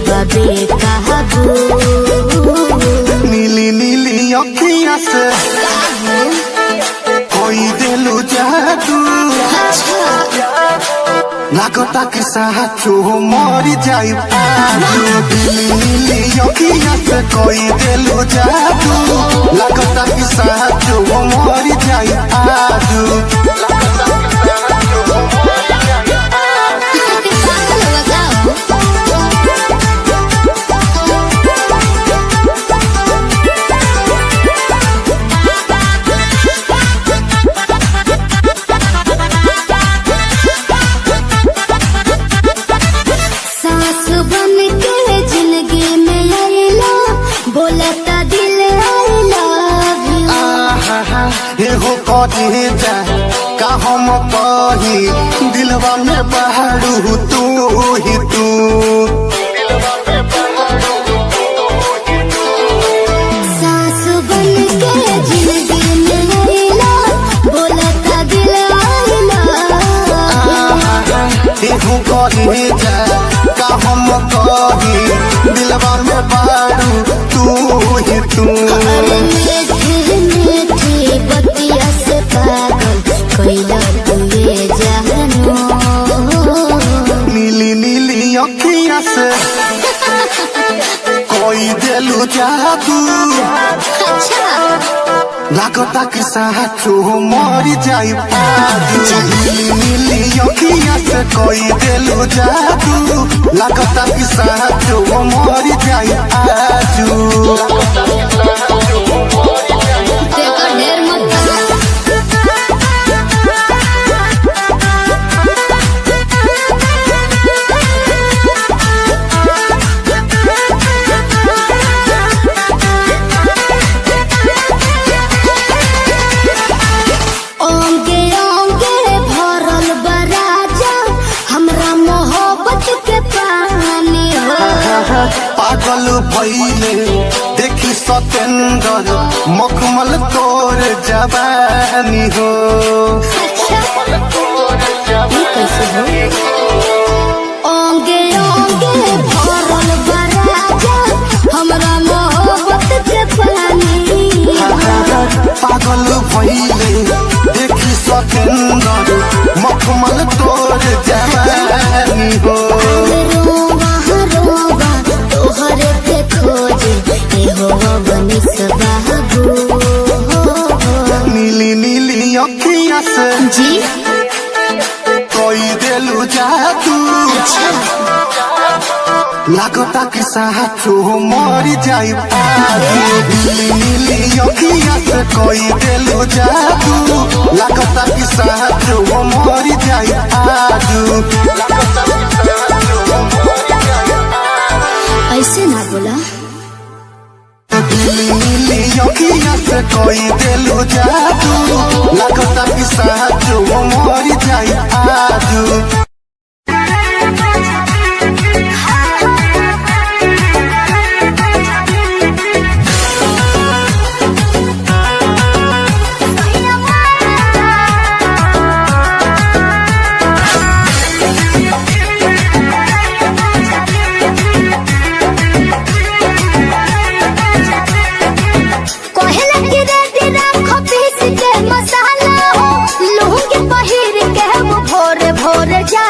बबे कहबू। नीली नीली अखियाँ से कोई दिलू जादू, लागता कि साचो मरी जाई आजू। नीली नीली अखियाँ से कोई दिलू जादू, लागता कि साचो मरी जाई आजू। हो कहे जा का हम कही, दिलवा में बहारू तू ही तू। सास बन के जिंदगी में आइला, बोलता दिल आइला। हो कहे जा का हम कही, दिलवा में बहारू तू ही तू। बतिया से पागल कैला तुए जानू। नीली नीली अखियाँ से कोई दिलू जादू, लागता कि साचो मरी जाई आजू। नीली नीली अखियाँ से कोई दिलू जादू, लागता कि साचो मरी जाई आजू। पागल भइले देखी सतेंदर, मखमल तोर जवानी हो। ओंगे ओंगे भरल बराजा, हमरा मोहब्बत के पानी। पागल भइले देखी सतेंदर, मखमल तोर जवानी हो। नीली नीली अखियाँ से जी कोई दिलू जादू, लागता कि साचो मरी जाई आजू। नीली नीली अखियाँ से कोई दिलू जादू, लागता कि साचो मरी जाई आजू। ऐसे ना बोला। नीली नीली अखियाँ से कोई दिलू जादू, लागता कि साचो मरी जाई आजू। मसाला हो लूंगी पहिर के वो भोरे भोरे जा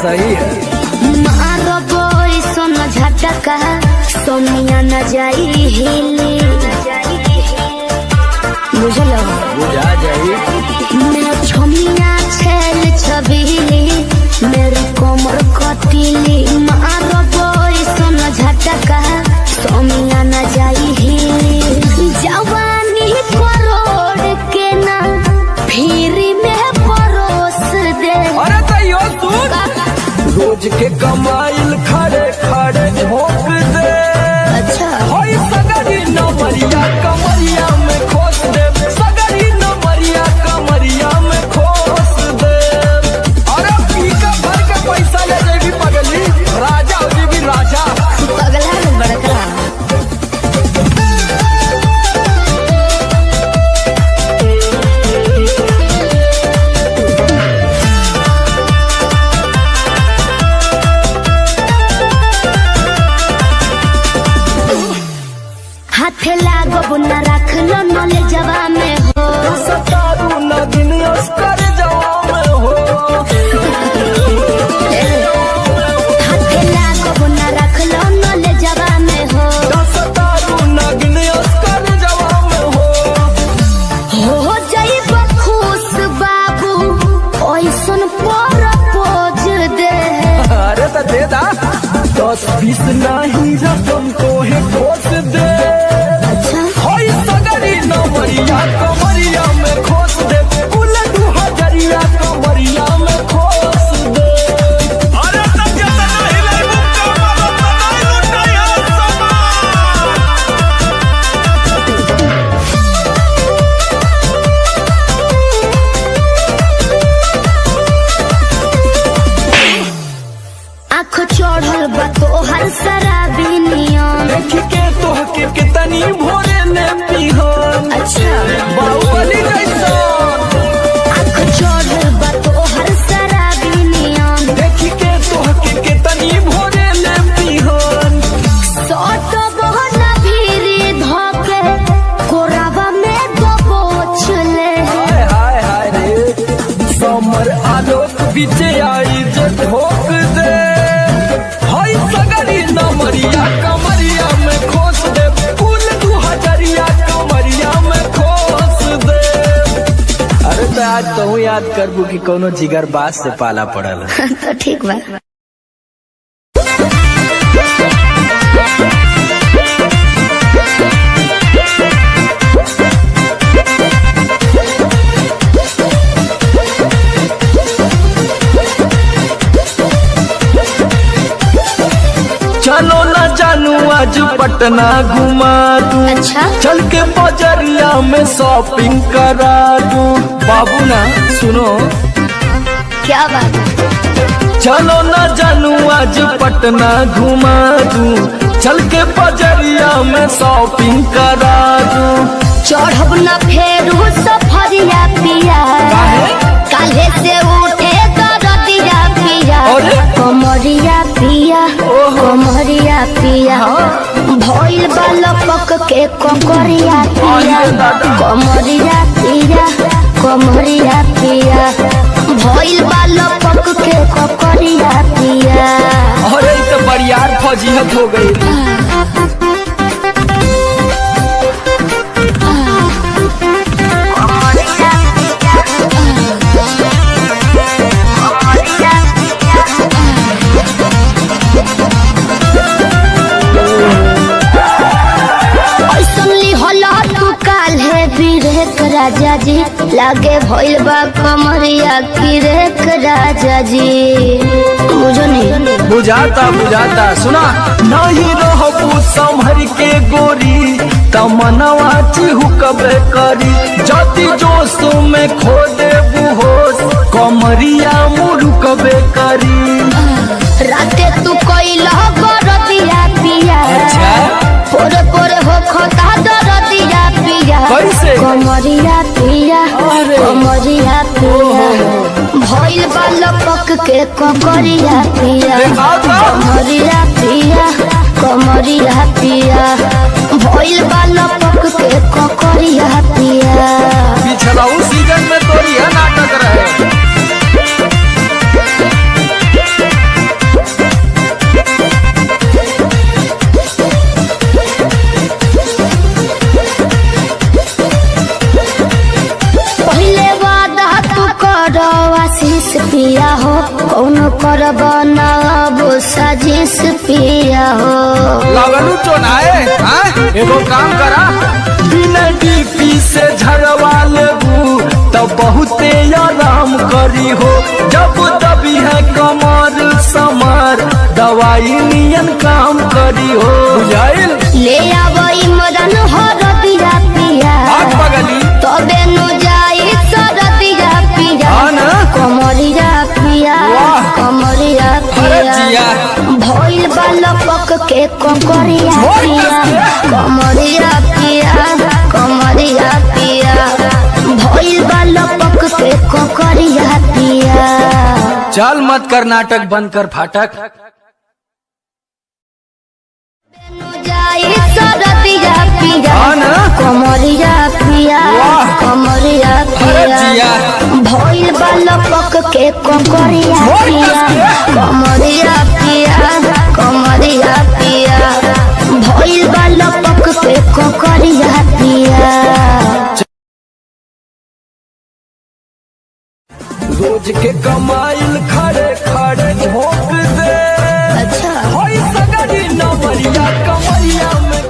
सही है। मारो बोई सोना झटका सोनिया न जाई हिली बुझलो बुझा जाई। मैं छमिया छेल छबीली मेरी कोमर कटीली मारो बोई सोना झटका सोनिया न जाई हिली जवानी करोड़ के ना फिर में परोस दे। अरे तैयो तू रोज के कमाइल खड़े खड़े झोंक दे। अच्छा होई सगरी नमरिया कमरिया में खोस दे। सगरी नमरिया कमरिया में खोस दे। अरे पीका भर के पैसा ले जेबी पगली राजा हो जेबी राजा। पगला में बड़का हाथे लागो बुना रख लो नले जवा में हो सतारू न दिन अस्कर जवा में हो। हाथे लागो बुना रख लो नले जवा में हो सतारू न दिन अस्कर जवा में हो। जाइब खुश बाबू ओइसन पर पोज दे। अरे तो दे दा 10-20 नहीं रकम को है खोस दे। अच्छा होई सगरी नमरिया कमरिया में खोस दे। कुल 2000 कमरिया में खोस दे। अरे तब ज्यादा नहीं ले मुक्का मारो नहीं लुटाया आँख चढ़ल बा तोहर शराबी नियम। देख के तोहके कितनी भोरे ने पीहन। अच्छा बाहुबली जैसा आँख चढ़ल बा तोहर शराबी नियम। देख के तोहके कितनी भोरे ने पीहन। सट बहना भीरी धोके कोरावा में दबोच ले। हाय हाय हाय रे समर आलोक बीचे आई जे ठोक दे। हाय सगरी नमरिया कमरिया में खोस दे। कुल 2000 कमरिया में खोस दे। अरे तो आज कहूँ याद करबू कि कोनो जिगर बास से पाला पड़ल। तो ठीक बा चलो ना जानू आज पटना घुमा दूं। अच्छा चल के बजरिया में शॉपिंग करा दूं। बाबू ना सुनो क्या बात है? चलो ना जानू आज पटना घुमा दूं। चल के बजरिया में शॉपिंग करा दूं। चढ़ब न फेरू सफरिया पिया काले से उठे दरदिया पिया अरे? कमरिया पिया ओहो। कमरिया पिया भइल बालपक के ककरिया पिया अरे दादा। कमरिया पिया कमरिया पिया भइल बालपक के ककरिया पिया। अरे ई तो बरियार फजीहत हो गई। राजा जी लागे भइल बा कमरिया की रेख राजा जी बुझो नहीं बुझाता बुझाता सुना नहीं रहबू संभर के गोरी तमनवा चिहुकबे करी जति जोश में खो देबू होश कमरिया मुरुकबे करी। राते तू कोइला बरदिया पिया पोरे पोरे हो खता दरदिया पिया कैसे? कमरिया पिया अरे। कमरिया पिया भइल बा लपक के ककरिया पिया दिखाओ तो। कमरिया पिया कमरिया पिया भइल बा लपक के ककरिया पिया। पिछला उस सीजन में तो यह नाटक रहे। लगलू चोनाए। एगो काम करा, बिना डीपी से झरवा लेबू तब बहुते आराम करी हो। जब दबी है कमर समर दवाई नियन काम करी हो। बुझाइल ले आवई मदन हरदिया पिया पगली तबे नु जाई सरदिया पिया कमरिया पिया कमरिया पिया भइल बालपक के कंकरिया पिया कमरिया पिया कमरिया पिया भइल बालपक के कंकरिया पिया। चल मत कर नाटक, बंद कर फाटक। सरदिया पिया कमरिया पिया कमरिया पिया भइल बालपक के कंकरिया पिया कमरिया पिया कमरिया पिया भइल बालपक के कंकरिया पिया। रोज के कमाइल खड़े खड़े झोंक दे। अच्छा होई सगरी नवरिया कमरिया में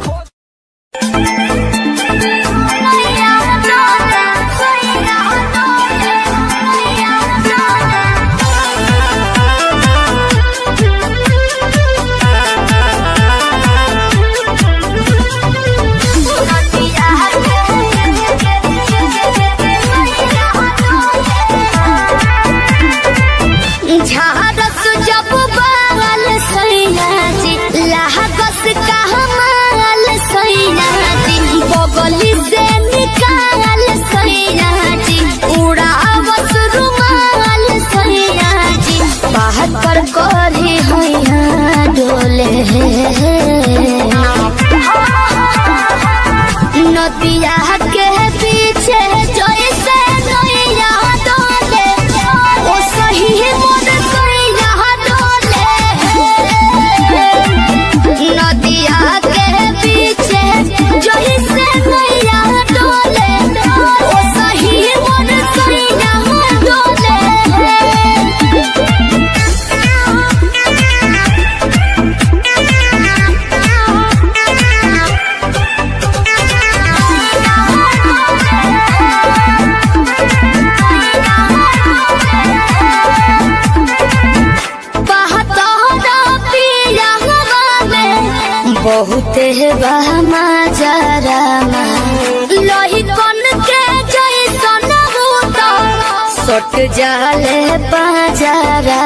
झारस जब बाल सैया जी लहगस का माल सैया जी बगली से निकाल सैया जी उड़ावस रुमाल सैया जी बाहर पर करी हैया डोले नदिया के पीछे जैसे नैया डोले ओ सही मोर सैया डोले नदिया के पीछे जैसे नैया डोले ओ सही मोर सैया डोले। बहुते बहमा जरा लोही कन के जैसन भूत सट जाले बाजारा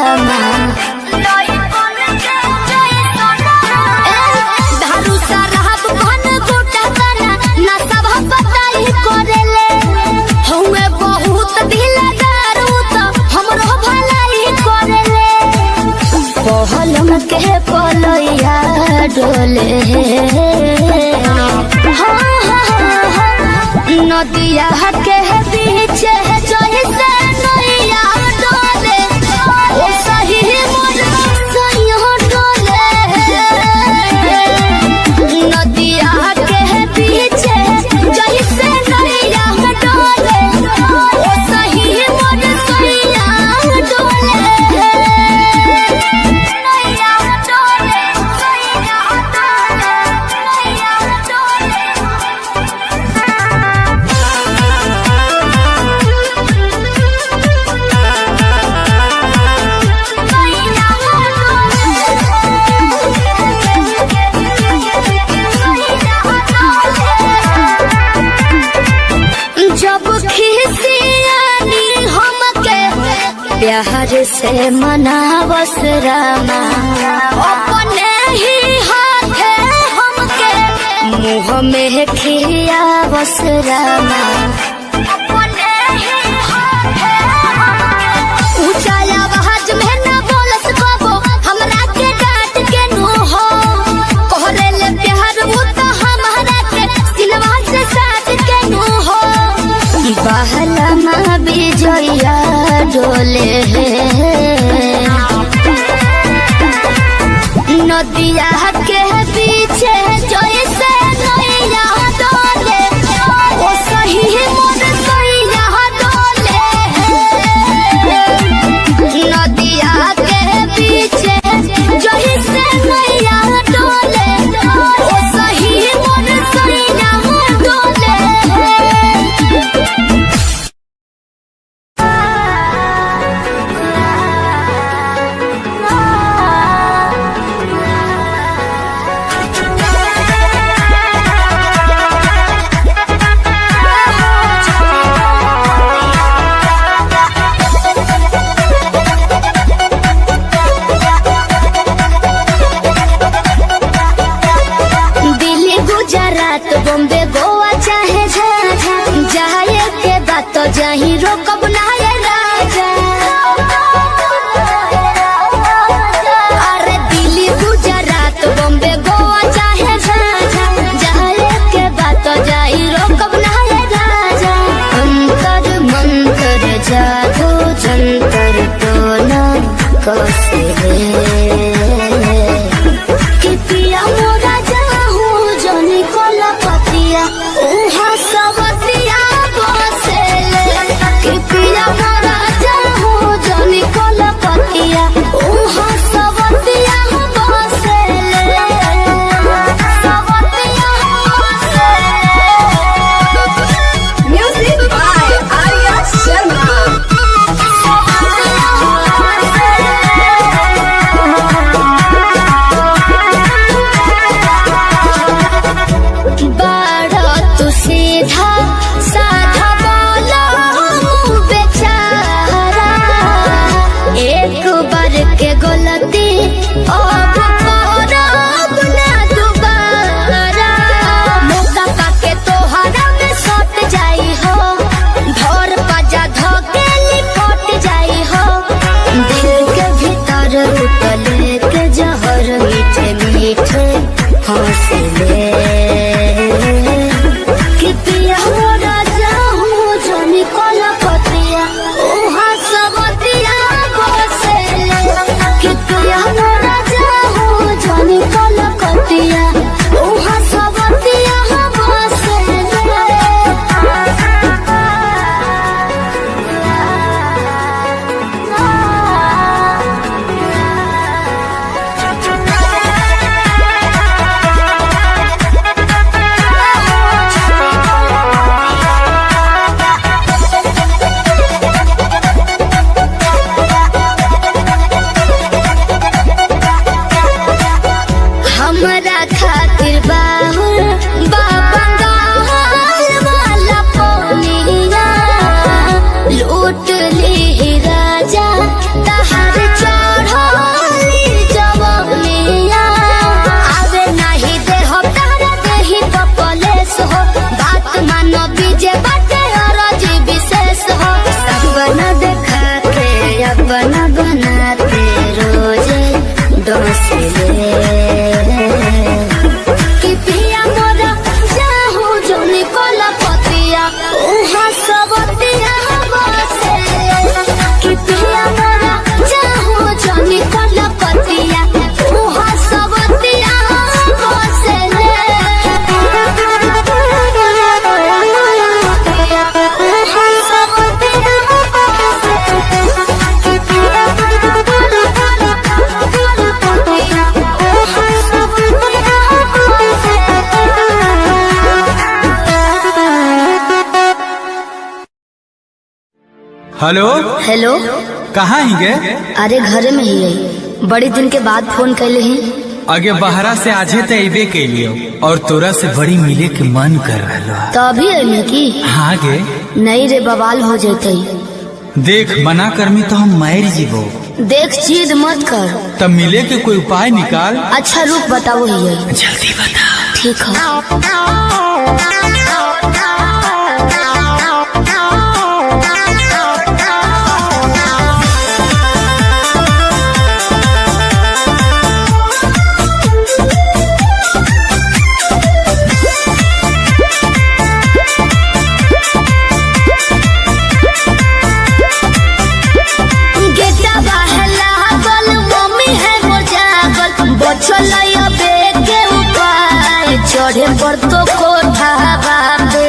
धारू साहब भन गोटा तना ना सब बताई करेले हउए बहुत ढीला दारू तो हमरो भलाई करेले पहलम के पलैया डोले नदिया के पीछे जैसे नैया डोले ओ सही मोर सैया डोले नदिया के पीछे जैसे नैया डोले ओ सही मोर सैया डोले नैया डोले सैया जब खिसियानी हमके प्यार से मनावस रामा अपने ही हाथे हमके मुँह में खियावस रामा अपने ही हाथे ऊंचा आवाज में न बोलस कबो हमरा के डांट के नु हो कोहरे ले प्यार वो तो हमारा के सिलवा से साथ के नु हो बहला माँ बिजया डोले नदिया के पीछे जैसे नैया डोले ओ सही मोर सैया डोले नदिया के पीछे जैसे नैया डोले बॉम्बे गोवा चाहे झाझा, जाए के बात तो जाही रोकब ना ये राजा। अरे दिल्ली गुजरात बॉम्बे गोवा चाहे झाझा, जाए के बात तो जाही रोकब ना ये राजा। अंतर मंतर जादू जंतर तो ना कसे कि पिया मोरा जाहू जनी कोला पतिया उहा सबतिया बसेले। कि पिया मोरा जाहू जनी कोला पतिया उहा सबतिया बसेले। सबतिया बसेले। Music by Arya Sharma. बाड़ा तू सीधा साधा बोला बेचारा, एक बार के गलती अब करब ना दोबारा। मौका पाके तोहरा में सट जाई हो, धर पजा धके लिपट जाई हो। दिल के भीतर उतले के जहर मीठे मीठे हौसले। कि पिया मोरा जाहू जनी कोला पतिया उहा सबतिया बसेले। कि पिया मोरा जाहू जनी कोला पतिया उहा सबतिया हमरा खातिर बाहुर बाबंगाल वाला पोनिया लूट ली राजा तहार चढ़ली जवनिया। आवे नाही दे हो तारा देही पपलेस हो, बात मानो बीजे बाटे अरजी विशेष हो। सपना देखा के अपना बनाते रोजे डोसले। कि पिया मोरा जाहू जनी कोला पतिया उहा सबतिया बसेले। कि पिया मोरा जाहू जनी कोला पतिया उहा सबतिया बसेले। उहा सबतिया हेलो हेलो, कहाँ ही गे? अरे घरे में ही है, बड़ी दिन के बाद फोन कैले ही। आगे बहरा से आजे तो अबे कैलियो और तोरा से बड़ी मिले के मन कर रहा। तो अभी अइमे की? हाँ गे। नहीं रे, बवाल हो जैते। देख मना करमी तो हम मार जीवो। देख जिद मत कर। तब मिले के कोई उपाय निकाल। अच्छा रुक बताओ ही है। जल्दी बता। ठीक है। चढ़े पर तो कोठा बाबे।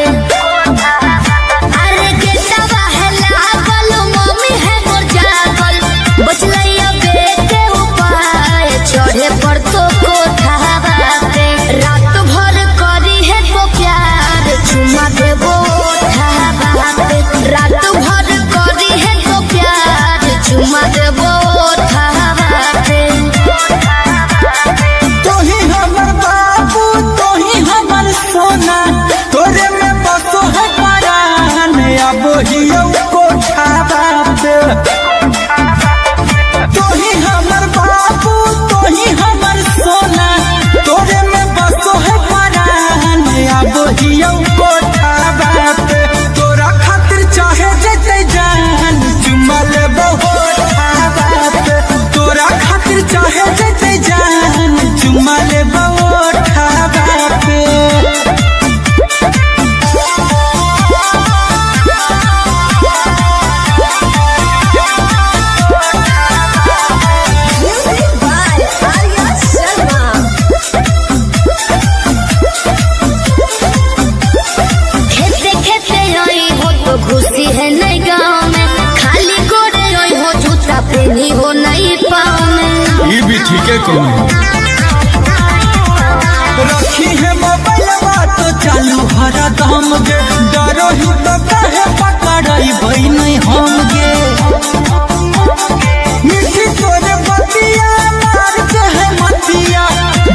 अरे गेटा बहला बल मम्मी है मोर जागल, बचलैया बेटे उपाय चढ़े पर तो कोठा बाबे। रात भर करी है तो प्यार चुमा देबो ओठा बाबे। रात भर करी है तो प्यार चुमा देबो ओठा बाबे। तोही हमर बाबू तोही हमर सोना। तुम रखी है मोबाइलवा तो चालू हरदम गे, डरो ही तो कहे पकड़ई भई नहीं हम गे। मिठी तोरे बतिया मार के है मतिया,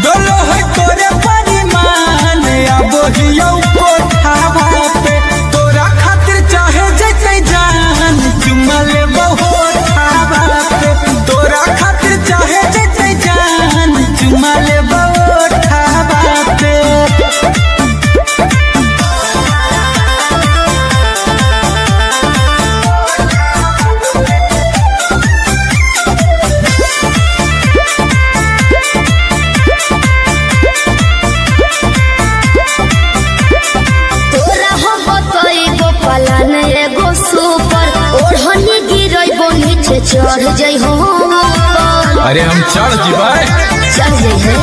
डोलो है तोरे परिमान अब हियो कोठावा पे। तोरा खातिर चाहे जैसे जान चुमा ले बहुत खावा पे। तोरा खातिर चाहे जैसे जान चुमा ले बहुत खावा पे। तोरा हम बतइबो पलान एगो सुपर, ओढ़नी गिरइबो नीचे चढ़ जइहो ऊपर। अरे हम चढ़ जीवाए, चढ़ जइहे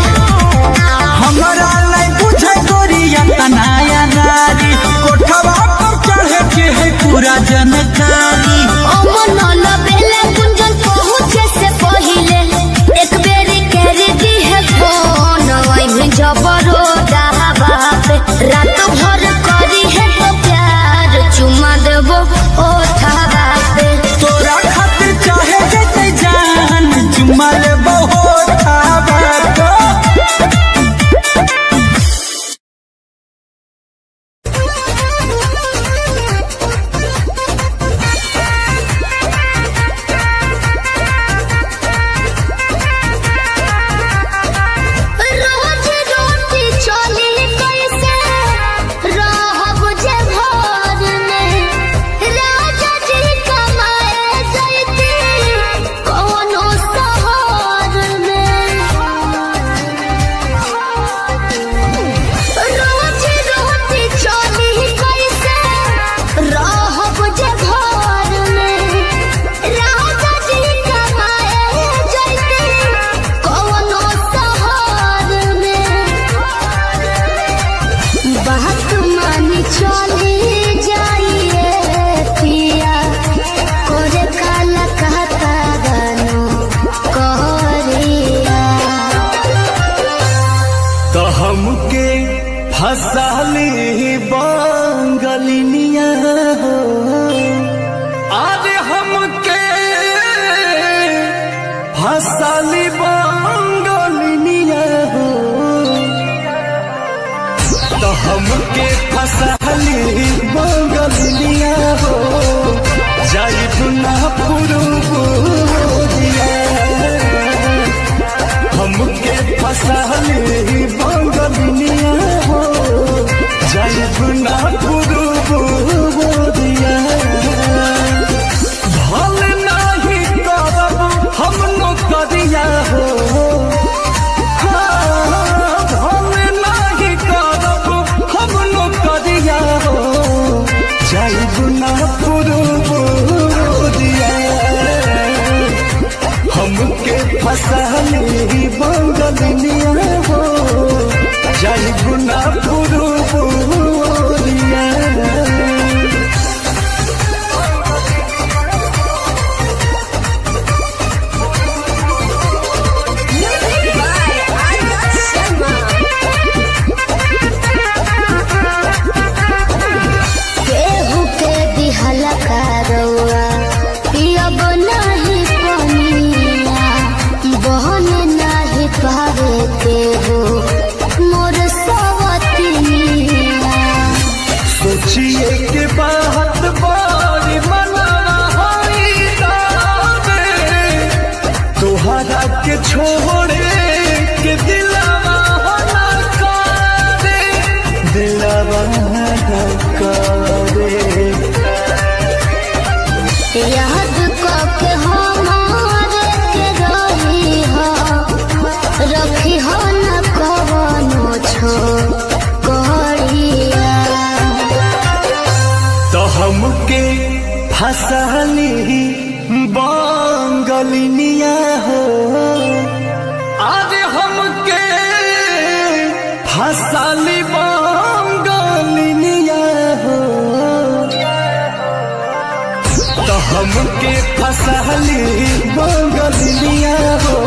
हमारा लाई बुझे गोरिया तनाया नारी, कोठवा पर चढ़े के है पूरा जनकारी। अमन लबेले कुंजन पहुँचे से पहिले एक बेरी कर दी है फोन, वही जबरो डाबा पे। रात भर करी है तो प्यार चुमा देबो ओठावा पे। तोरा खातिर चाहे जैसे जान चुमा ले बहुत खावा तो। रोज रोटी चली कैसे रहब जे घर में, राजा जी कमाए जैती कोनो शहर में। रोज रोटी चली कैसे रहब जे घर में, राजा जी कमाए जैती कोनो शहर में। बात मानी चली जाइए पिया, कोरे काला कहता गानो कहरिया। तो हमके फसाली बंगलिनिया हो, अरे हमके फसाली बंगलिनिया हो। तो हमके फसाली बंगलिनिया हो, जाई दुना पुरुबुदिया। हमके फसाली बंगलिनिया हो, जाई दुना पुरुबुदिया। भल नाही करब हम नौकरिया हो, भल नाही करब हम नौकरिया हो, जाई दुना पुरुबुदिया। हमके फसाली बंगलिनिया हो, जाई बुना पुरुबुदिया। केहू के दिहल करौआ पियब नाही पनिया, बहन नाही पावे केहू मोर सवतिनिया। सोचिए के बात बारी मनवा होई जावे, तोहरा के छोड़े के दिलवा ना करे, दिलवा ना करे। याद के हमारे के रही हो, रखी हो न कवनो छो करिया। तो हमके फसाली बंगलिनिया हो, अरे हमके फसाली बंगलिनिया हो। हमके फसली बंगलिया हो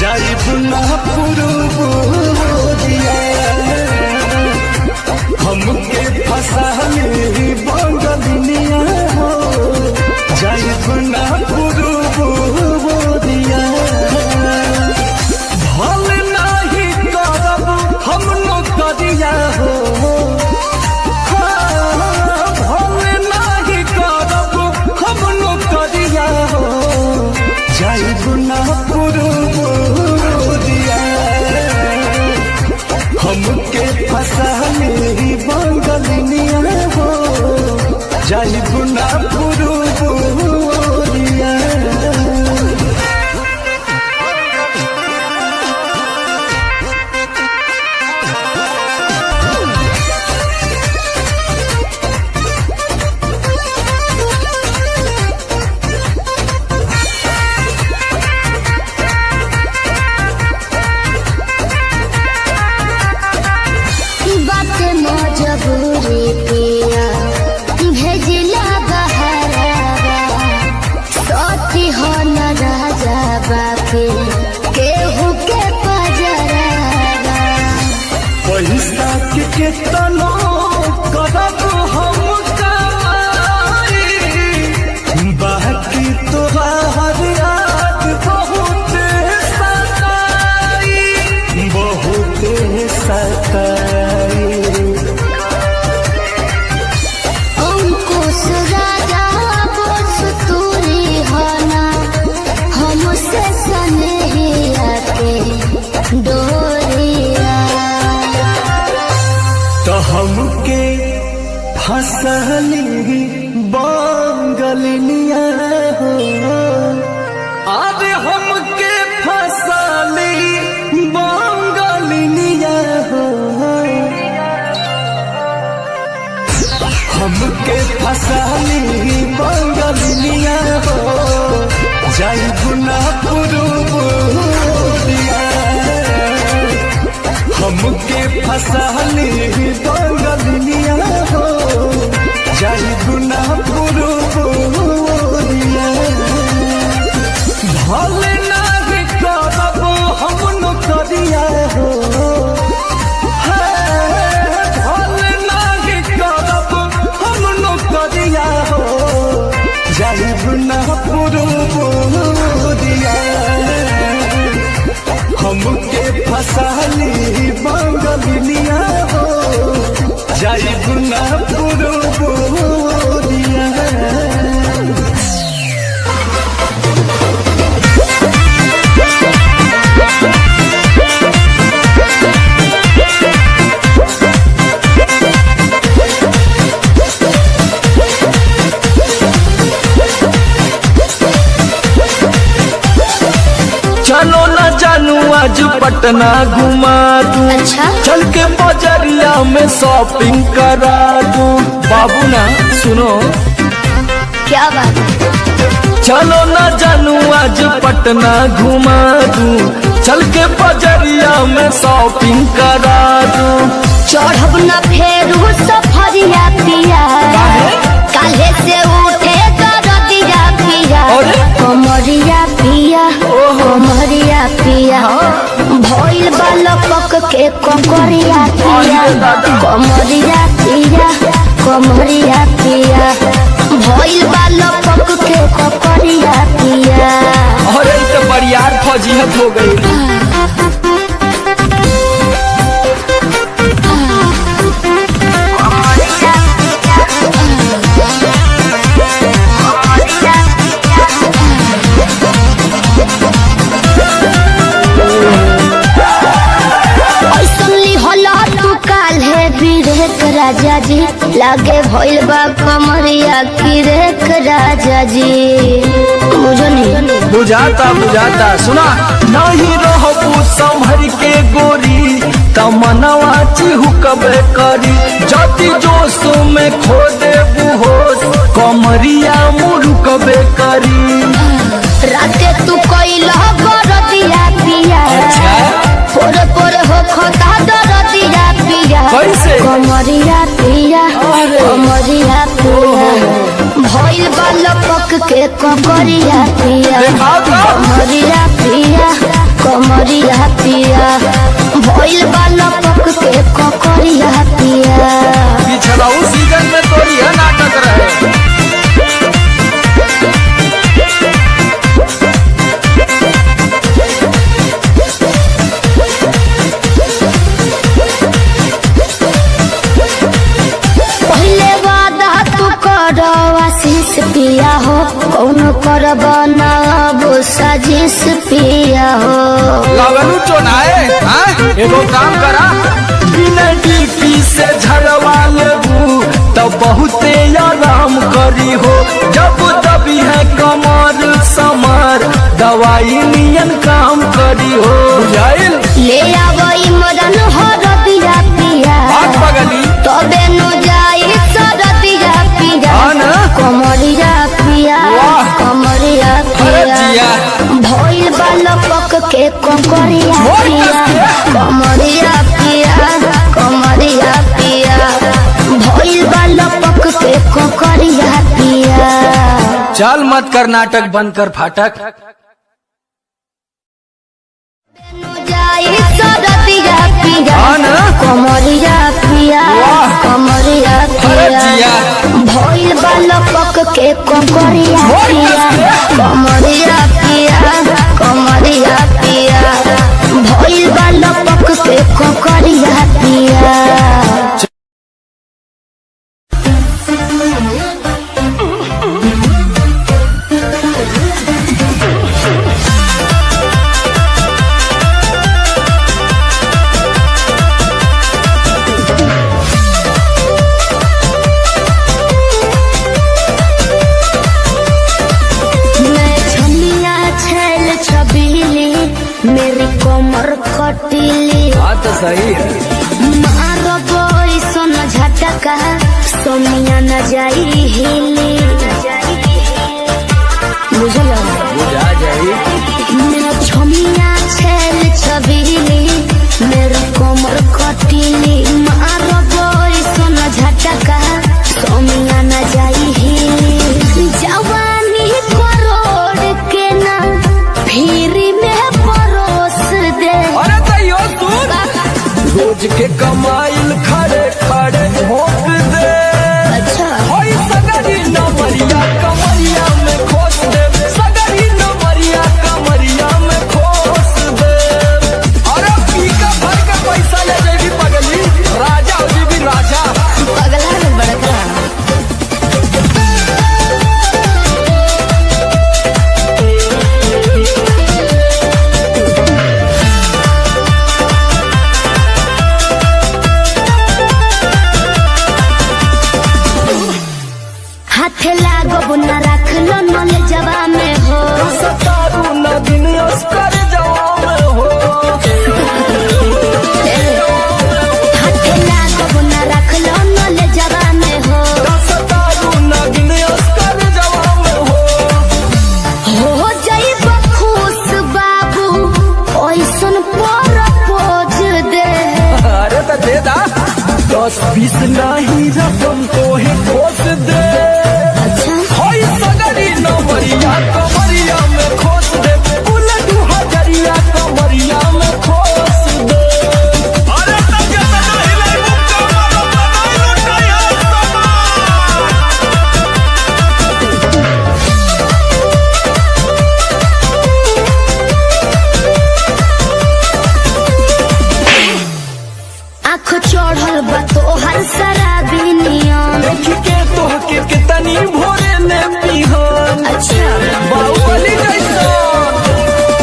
जाइब ना पुरुबुदिया हमके फसाली बंगलिया हो जाइब ना पुरुबुदिया भल नहीं करब हम नौकरिया हो भल नहीं करब हम नौकरिया हो जाइब ना पुरुबुदिया हमके फसाली बंगलिया हो जाइब ना पुरुबुदिया बात मजबूरी पिया भेजिला बहरावा सती हो न राजा बापे केहू के पजरावा पैसा के केतनो करब हम कमाई बाकी तोहार याद बहुत सताई बहुत सताई अंकुश राजा बोस तूरी होना हमसे सनेहिया के डोरिया तो हमके फसली बंगलिया हो अरे हमके फसली बंगलिया हो हमके फसली बंगलिया हो जाइब ना पुरुबुदिया हमके फसली बंगलिया हो जाइब ना पुरुबुदिया भल नहीं करब हम नौकरिया हो भल नहीं करब हम नौकरिया हो जाइब ना पुरुबुदिया हमके फसली बंगलिया हो जाइब ना पुरुबुदिया चलो न जानू आज पटना घुमा दूं अच्छा चल के बजरिया में शॉपिंग करा दूं बाबू ना सुनो क्या बात है? चलो न जानू आज पटना घुमा दूं चल के बजरिया में शॉपिंग करा दूं चढ़ब न फेरू सफरिया पिया काले से उठे दरदिया पिया अरे? कमरिया पिया कमरिया पिया भइल बालक के ककरिया पिया कमरिया पिया कमरिया पिया भइल बालक के ककरिया पिया अरे ई तो बरियार फौजियत हो गई राजा जी लागे भइल बा कमरिया की रेख राजा जी बुझो नहीं बुझाता बुझाता सुना नहीं रहबू संभर के गोरी तमनवा चिहुकबे करी जति जोश में खो देबू होश कमरिया मुरुकबे करी राते तू कइला बरदिया पिया पोर पोर हो खता दरदिया पिया कैसे? कमरिया पिया कमरिया पिया भइल बालक के ककरिया पिया देखा तो? कमरिया पिया कमरिया पिया भइल बाला पक के ककरिया पिया। पिछला उस सीजन में तो यह नाटक रहे। पहले वादा तू कर आशीष पिया हो कौन करब ना अब साजिश पिया हो। लगलू चोनाए एगो काम करा बिना डीपी से झड़वा लेबू तो बहुते आराम करी हो। जब दबी है कमर समर दवाई नियन काम करी हो। बुझाइल ले आवई मदन हो रतिया पिया बात पगली तबे नु जाई सरतिया पिया। कमरिया पिया कमरिया पिया भइल बाला पक के ककरिया पिया। कमरिया पिया कमरिया पिया भइल बाला पक के ककरिया पिया। चल मत कर नाटक बंद कर फाटक। जाई सरतिया पिया कमरिया पिया कमरिया पिया भइल बाला पक के ककरिया पिया। कमरिया पिया कमरिया पिया भइल बाला पक के ककरिया पिया। मेरी कमर कटीली बात तो सही है। मारो बोई सोन झटका सोनिया न जाई हिली बुझल बुझा जाई मैं छमिया छेल छबीली मेरी कमर कटीली मारो बोई सोन झटका सोनिया न जाई हिली। जवानी करोड़ के ना फिर रोज के कमाइल खड़े खड़े भोग दे। अच्छा होई सगरी नमरिया कमरिया में खोस दे। सगरी नमरिया कमरिया में खोस दे। अरे पीका भर के पैसा ले जेबी पगली राजा हो जेबी राजा। पगला न बड़का हाथ लागो न रख लो नले जवा में हो। सतारू न दिन अस्कर जवा में हो। हाथ लागो न रख लो नले जवा में हो। सतारू न दिन अस्कर जवा में हो जाई खुश बाबू ओइसन पर पोज दे। अरे तो दे दा 10-20 नहीं रकम तो है खोस दे। होई सगरी नमरिया कमरिया में खोस दे। उलट हजरिया कमरिया में खोस दे। अरे तब के तो हिले मुक्का मारो बनाई लुटाया आँख चढ़ल बा तोहर शराबी नियम। देख के तोहके कितनी भोरे ने पीहन। अच्छा बाहुबली जैसा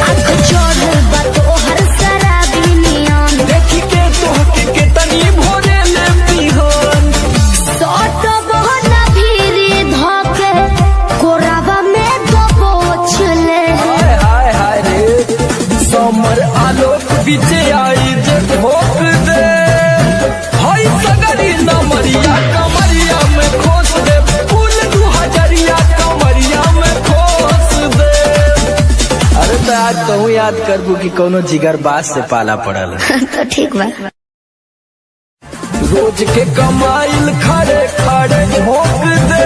आँख चढ़ल बा तोहर शराबी नियम। देख के तोहके कितनी भोरे ने पीहन। सट बहना भीरी धके कोरावा में दबोच ले। हाय हाय हाय रे समर आलोक बीचे आई जे ठोक दे। हाय सगरी नमरिया कमरिया में खोस दे। फूल 2000 कमरिया में खोस दे। अरे तो आज कहूँ याद करबू कि कोनो जिगर बास से पाला पड़ल। तो ठीक बा रोज के कमाइल खड़े खड़े भोग दे।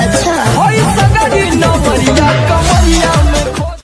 अच्छा हाय सगरी नमरिया कमरिया में खोस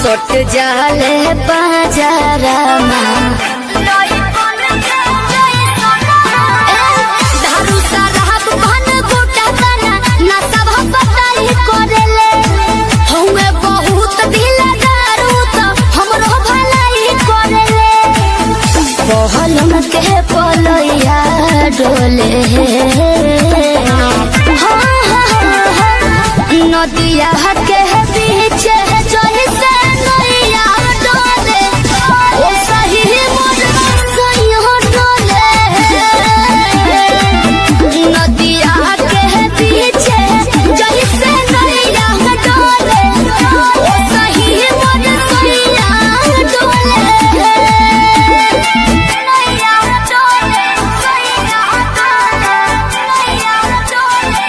सट जाले बाजारमा दारू शराब भन गोटा तना ना सब बताई करेले हउए बहुत ढीला दारू तो हमरो भलाई करेले पहलम के पलैया डोले नदिया के पीछे जैसे नैया डोले ओ सही मोर सैया डोले नदिया के पीछे जैसे नैया डोले ओ सही मोर सैया डोले नैया डोले सैया डोले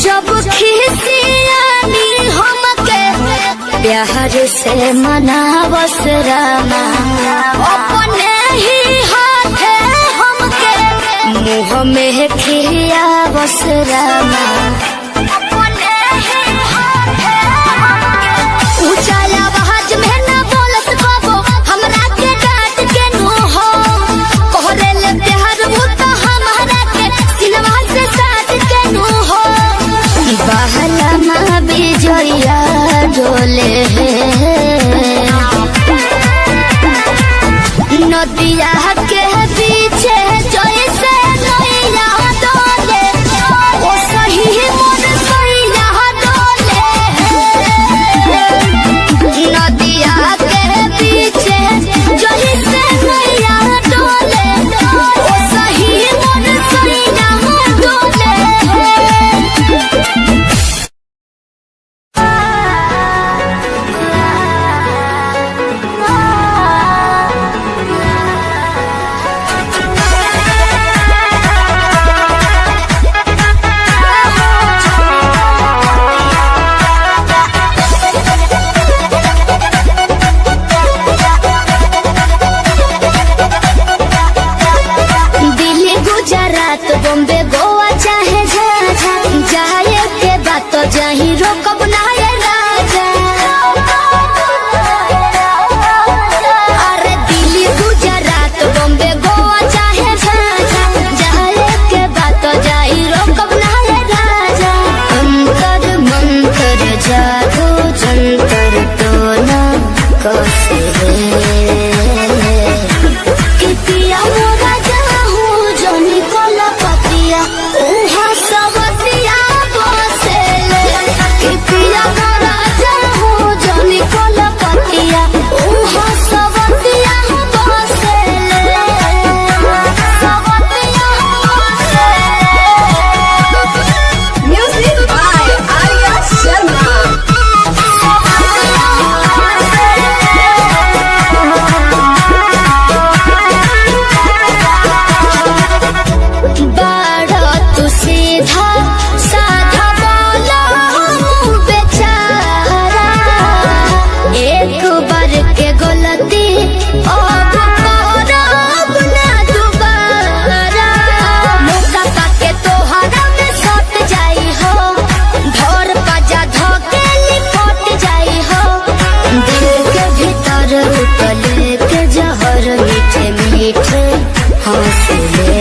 जब खिसियानी हमके प्यार से मनावस रामा अपने ही हाथे हमके मुँह में खियावस रामा अपने ही हाथे ऊंचा आवाज में न बोलत कबो हमरा के डांट के नु हो कहरेले प्यार वो तो हमारा के सिनवा से साथ के नु हो बहला माँ बिजोया डोले नदिया के पीछे जैसे नैया डोले ओ सही मोर सैया डोले नदिया के पीछे जैसे नैया डोले ओ सही मोर सैया डोले दिल्ली गुजरात बॉम्बे गोवा चाहे झाझा जाए के बात तो जाही रोकब ना ये राजा अरे दिल्ली गुजरात बॉम्बे गोवा चाहे झाझा जाए के बात तो जाही रोकब ना ये राजा अंतर मंतर जादू जंतर तो ना कसे कितिया मोरा जाहू जनी कोला पतिया उहा सबतिया बसेले कितिया मोरा जाहू जनी कोला पतिया उहा सबतिया बसेले सबतिया बसेले म्यूजिक बाय आर्या शर्मा बाड़ा तू सीधा साधा बोला बेचारा एक बार के गलती अब करब ना दोबारा मौका पाके तोहरा में सट जाई हो धर पजा धके लिपट जाई हो दिल के भीतर उतले के जहर मीठे मीठे हौसले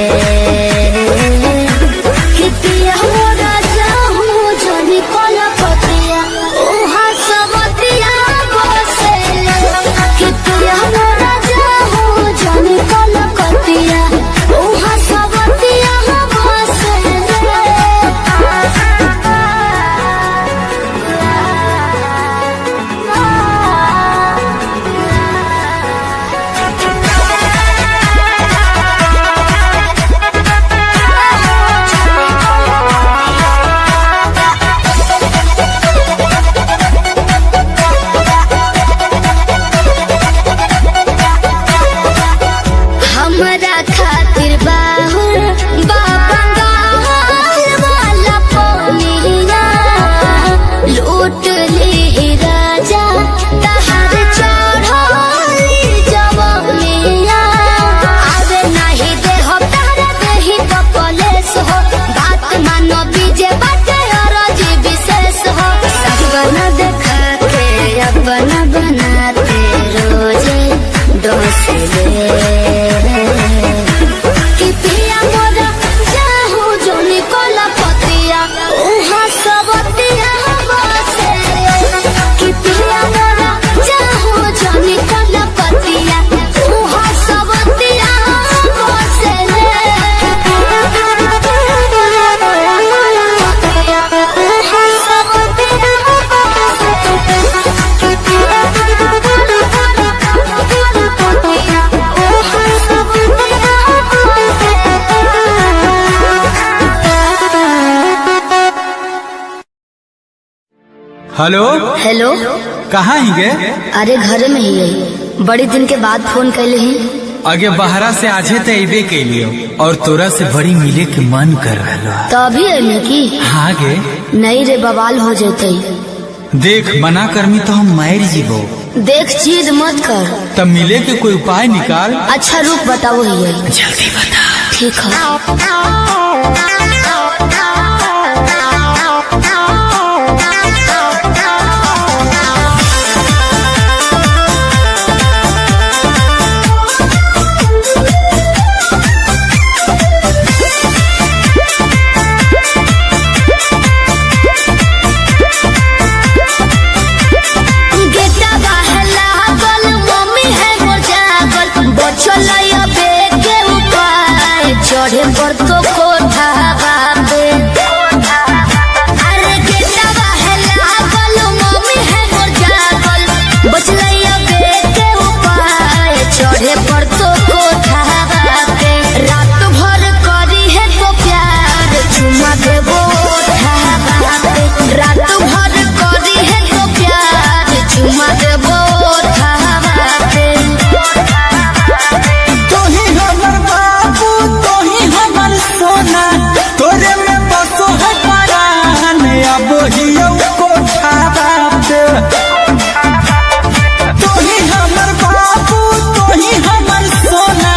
कितिया मोरा जाहू जनी कोला पतिया उहा सबतिया बसेले कितिया मोरा जाहू जनी कोला पतिया उहा सबतिया हमरा खातिर बाहुर बाबा गाल वाला पोनिया लूट ली हेलो हेलो। कहाँ ही गे? अरे घर में ही है, बड़ी दिन के बाद फोन कैले ही। आगे बहरा से आजे तो अबे के लिए और तोरा से बड़ी मिले के मन कर रहा। तो अभी है की? हाँ गे। नहीं रे, बवाल हो जाते। देख मना करमी तो हम मार जीवो। देख चीज मत कर। तब मिले के कोई उपाय निकाल। अच्छा रुक बताओ ही है। जल्दी बता। ठीक है। चढ़े पर तो कोठा बाबे, अरे गेटवा है लागल, मम्मी है मोर जागल, बचलैया बेटे उपाय, चढ़े पर तो कोठा बाबे, रात भर करी है तो प्यार, चुमा देबो ओठा बाबे, रात भर करी है तो प्यार, चुमा देबो ओठा बाबे। तोरे में बसो है परान, अब हियो कोठा बाबे। तोही हमर बाबू, तोही हमर सोना,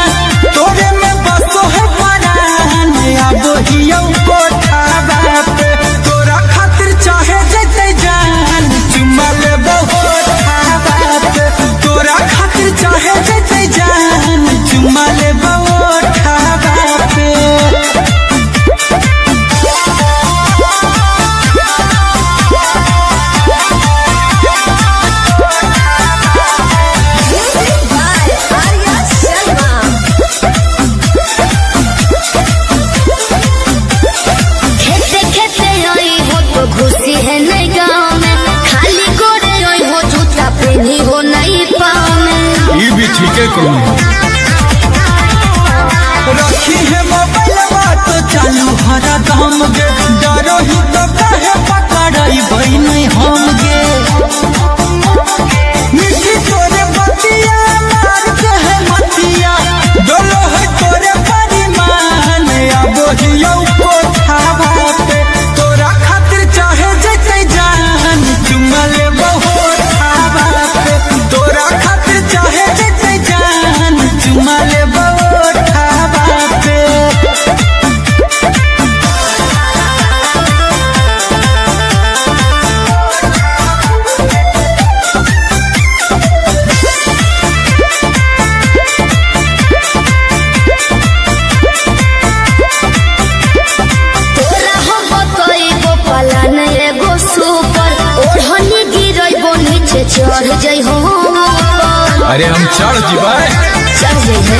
तोरे में बसो है परान, अब हियो कोठा बाबे। तोरा खातिर चाहे जते जान, चुमा लेबो ओठा बाबे। तोरा खातिर चाहे जते जान, चुमा लेबो ओठा बाबे। घुसी है नहीं गाँव में, खाली गोरे हो, जूता पहनी हो नहीं पाँव में। ये भी ठीक है कौन रखी है मोबाइल बात चालू हरा दाम गे, डरो ही तो कहे पकड़ाई भाई नहीं हम गे। मिठी तोरे बतिया मार के है मतिया, डोलो है तोरे परिमान, अब हियो कोठा बाबे। तोरा खातिर चाहे जते जान, चुमा लेबो ओठा बाबे। तोरा खातिर चाहे जते जान, चुमा लेबो ओठा बाबे। तोरा हो बतइबो पलान एगो सुपर, ओढ़नी गिरइबो नीचे चढ़ जइहो ऊपर। अरे हम चढ़ जीवा, चढ़ जइहे।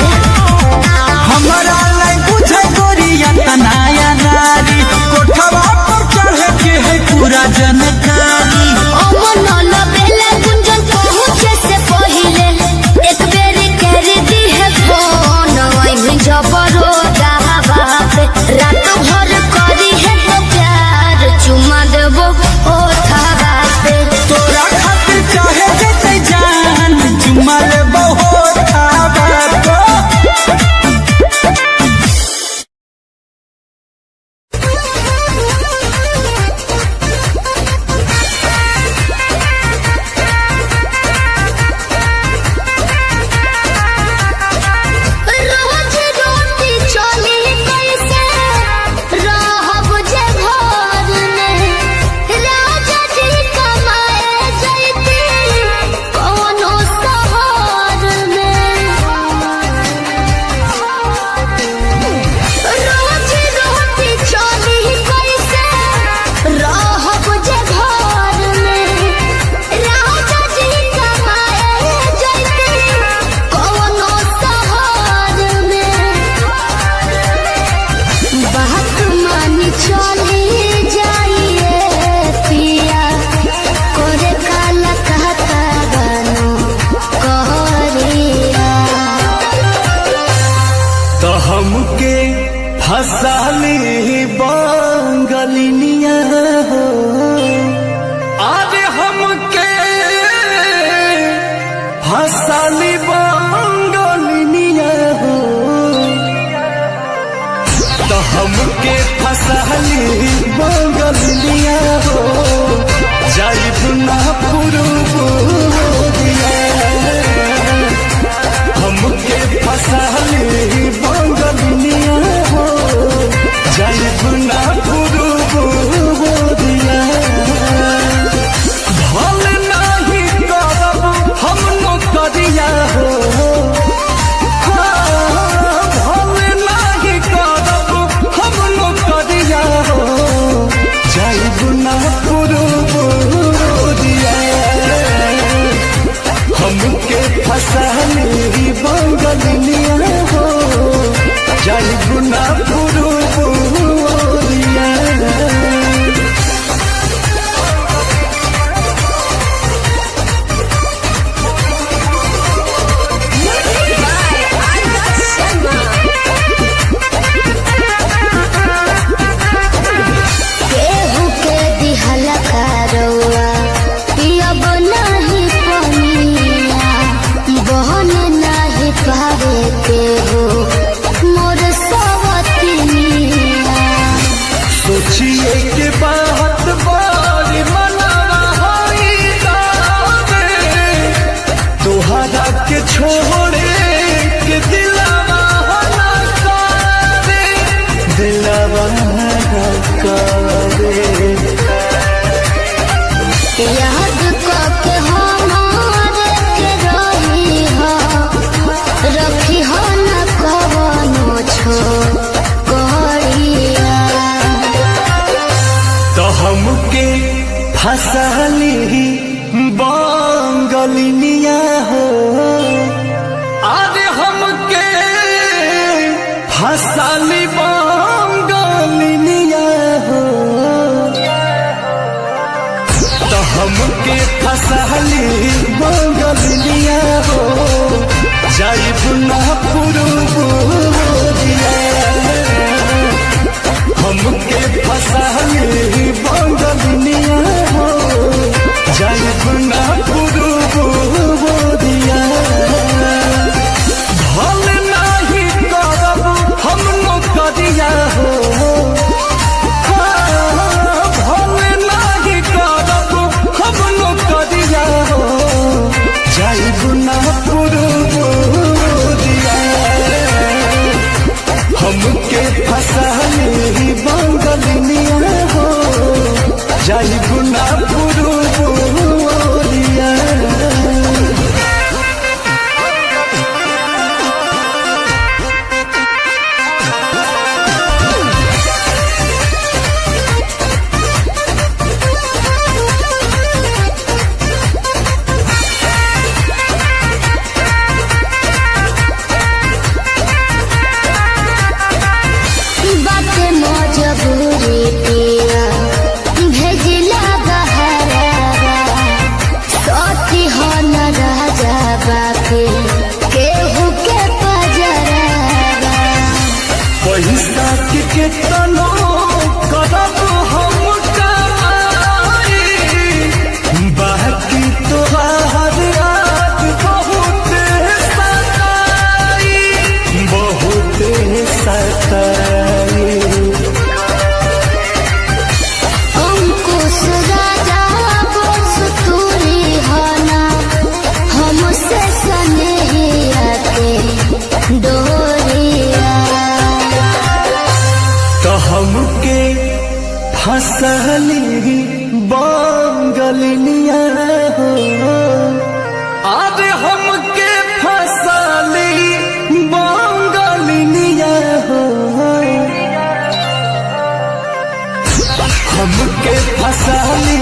हमारा लाई बुझे गोरिया तनाया नारी, कोठवा पर चढ़े के है पूरा जानकारी। अमन लबेले गुंजन पहुँचे से पहिले, एक बेरी कर दी है फोन, वहीं जबरो गावा पे, रात भर करी है तो प्यार, चुमा देबो ओठा बाबे। तोरा खातिर चाहे जते जान, चुमा लेबो ओठा बाबे। रोज रोटी चली कैसे रहब जे घर में, राजा जी कमाए जैती कोनो शहर में। रोज रोटी चली कैसे रहब जे घर में, राजा जी कमाए जैती कोनो शहर में। बात मानी चली जाइए पिया, करे काला कहता गानो कहरिया। तो हमके फसाली बांगलिनिया हो, आगे फसाली बंगलिनिया हो तो हमके फसाली बंगलिनिया हो जाइब ना पुरुबोरिया हमके फसाली बंगलिनिया हो जाइब ना पुरुबोरिया भल नहीं करब हम नौकरिया हो भल नहीं करब हम नौकरिया हो जाइब ना पुरुबोरिया हमके फसाली बंगलिनिया हो जाइब ना पुरुबोरिया केहू के दिहल करौआ पियब नाही पनिया बहन नाही पावे केहू मोर सवतिनिया सोचिए के बात बारी मनवा होई दावे तोहरा के छोड़े के दिलवा ना करे दिलवा ना करे याद करके हमारे के रही हो रखी हो न कवनो छोकरिया तो हमके फसाली बंगलिनिया हो अरे हमके फसाली बंगलिनिया हो तो हमके फसाली बंगलिनिया हो जाइब ना पुरुबोरिया हमके फसाली बंगलिनिया हो जाइब ना पुरुबोरिया भल नहीं करब हम नौकरिया हो भल नहीं करब हम नौकरिया हो जाइब ना पुरुबोरिया हमके फसाली बंगलिनिया हो जाइब ना पुरुबोरिया बाटे मजबूरी पिया भेजिला बहरावा सती हो न राजा बाके केहू के पजरावा पैसा के केतनो करब हम कमाई बाकी तोहार याद बहुत सताई बहुत सताई अंकुश राजा बोस तूरी होना हमसे स्नेहिया के डोरिया तो हमके फसली बंगलिनिया हो अरे हमके फसली बंगलिनिया हो हमके फसली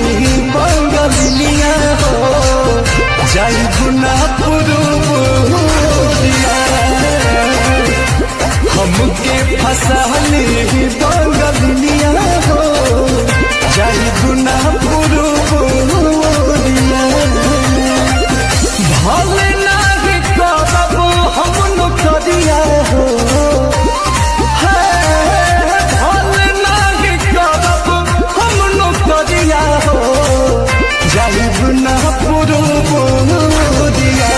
बंगलिनिया हो जाइब ना पुरुबोरिया हमके फसाली बंगलिनिया हो जाइब ना पुरुबोरिया भल नहीं करब हम नौकरिया हो भल नहीं करब हम नौकरिया हो जाइब ना पुरुबोरिया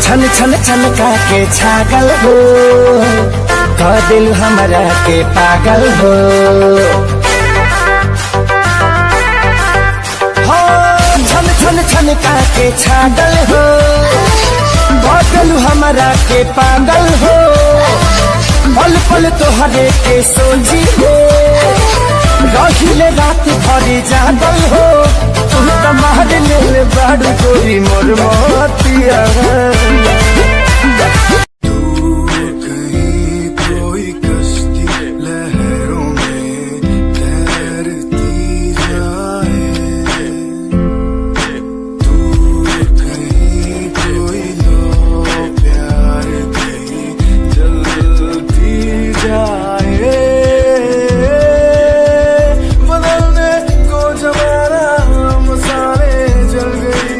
छन छन छनका के छागल हो, कह दिल हमरा के पागल हो। छन छन छनका के छागल हो, कह दिल हमरा के पागल हो। पल पल तोहरे के सोची हो, रहिले रात भरी जागल हो। तुम तमार ले बाड़ गोरी मोर मोतिया। कहीं कोई कश्ती लहरों में तैरती जाए, तू कहीं कोई लो प्यार की जलती जाए। बदलने को जमाना मसाले जल गई,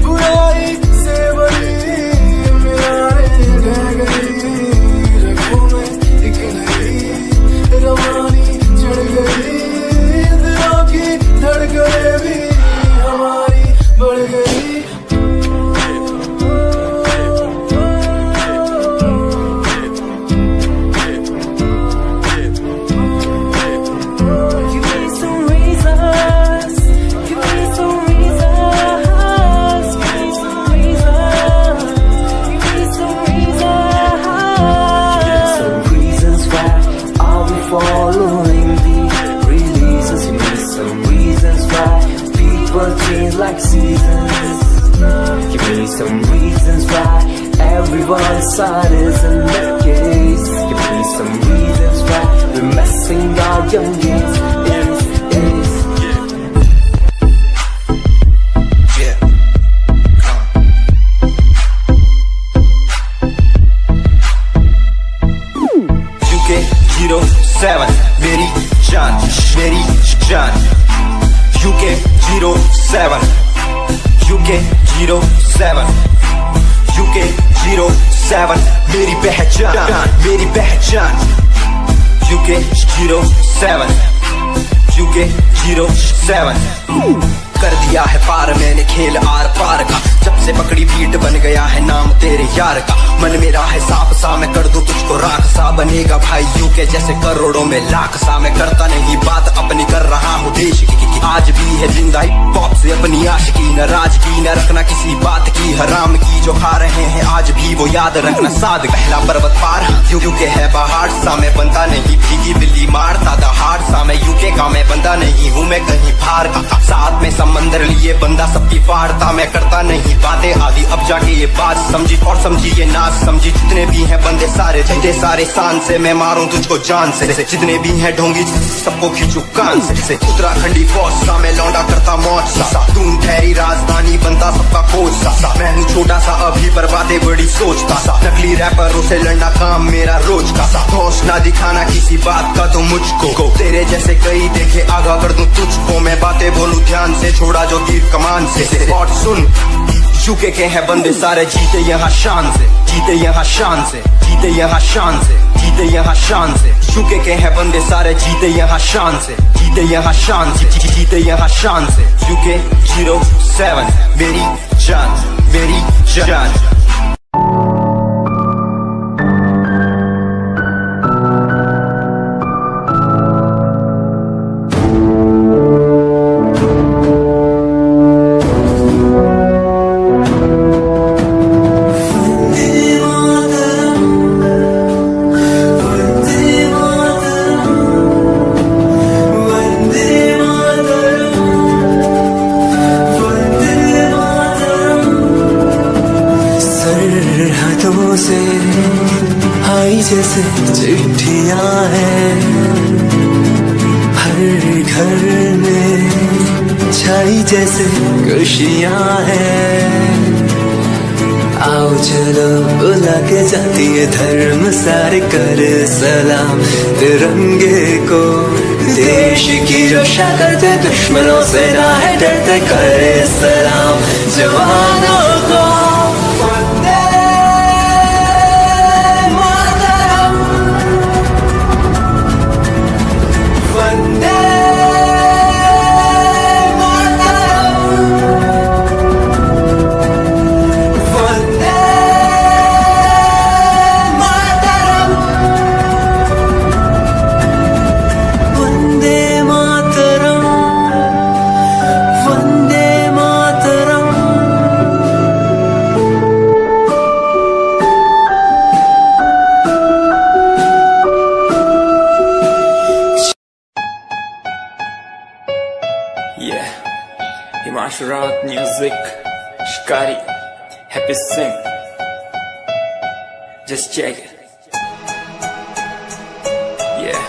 बुराई से बड़ी मिलाने रह गई। रगों में एक नई रवानी चढ़ गई, दिलों की धड़कनें भी हमारी बढ़ गई। Give me some reasons. Give me some reasons. Give me some reasons. Give me some reasons. Some reasons why are we following the releases? Give me some reasons why people change like seasons. Give me some reasons why everyone's side is in the case. Give me some reasons why we're messing our young days. UK 07 मेरी जान, मेरी जान। UK 07 UK 07 UK 07 मेरी पहचान, मेरी पहचान। UK 07 UK 07 कर दिया है पार मैंने खेल आर पार का, जब से पकड़ी बीट बन गया है नाम तेरे यार का। मन मेरा है साफ सा, मैं कर दूं तुझको राख सा, बनेगा भाई यूके जैसे करोड़ों में लाख सा। मैं करता नहीं बात अपनी, कर रहा हूँ देश की। आज भी है जिंदा हिप हॉप से अपनी आशिकी, न राज की न रखना किसी बात की। हराम की जो खा रहे हैं आज भी वो याद रखना साद। पहला पर्वत पार यूके है पहाड़ सा, मैं बनता नहीं भीगी बिल्ली मारता दहाड़ सा। मैं यूके का मैं बंदा नहीं हूँ, मैं कहीं बाहर का। साथ में समंदर लिए बंदा सबकी फाड़ता, मैं करता नहीं बातें आदि। अब जाके ये बात समझी और समझी ये नाच समझी। जितने भी हैं बंदे सारे जितने सारे शान से, मैं मारूं तुझको जान से। जितने भी हैं ढोंगी सबको खींचू कान से। उत्तराखंडी फौज सा मैं लौंडा करता मौज सा, तू ठहरी राजधानी बनता सबका कोच सा। मैं हूँ छोटा सा अभी पर बातें बड़ी सोचता सा, नकली रैपरों से लड़ना काम मेरा रोज का सा। होश ना दिखाना किसी बात का तो मुझको, तेरे जैसे कई देखे आगा कर दूं तुझको। मैं बातें बोलूं ध्यान से, छोड़ा जो तीर कमान से। और सुन यूके के हैं बंदे सारे, जीते यहाँ शान से, जीते यहाँ शान से, जीते यहाँ शान से, जीते यहाँ शान से। यूके के हैं बंदे सारे, जीते यहाँ शान से, जीते यहाँ शान से, जीते यहाँ शान से। यूके 07 मेरी जान, मेरी जान। सरहदों से आई जैसे चिट्ठियां हैं, हर घर में छाई जैसे खुशियां हैं। आओ चलो बुला के जाती है धर्म सारे, कर सलाम तिरंगे को। देश की रक्षा करते दुश्मनों से ना है डरते, करे सलाम जवानों को। वंदे Just check it. Yeah.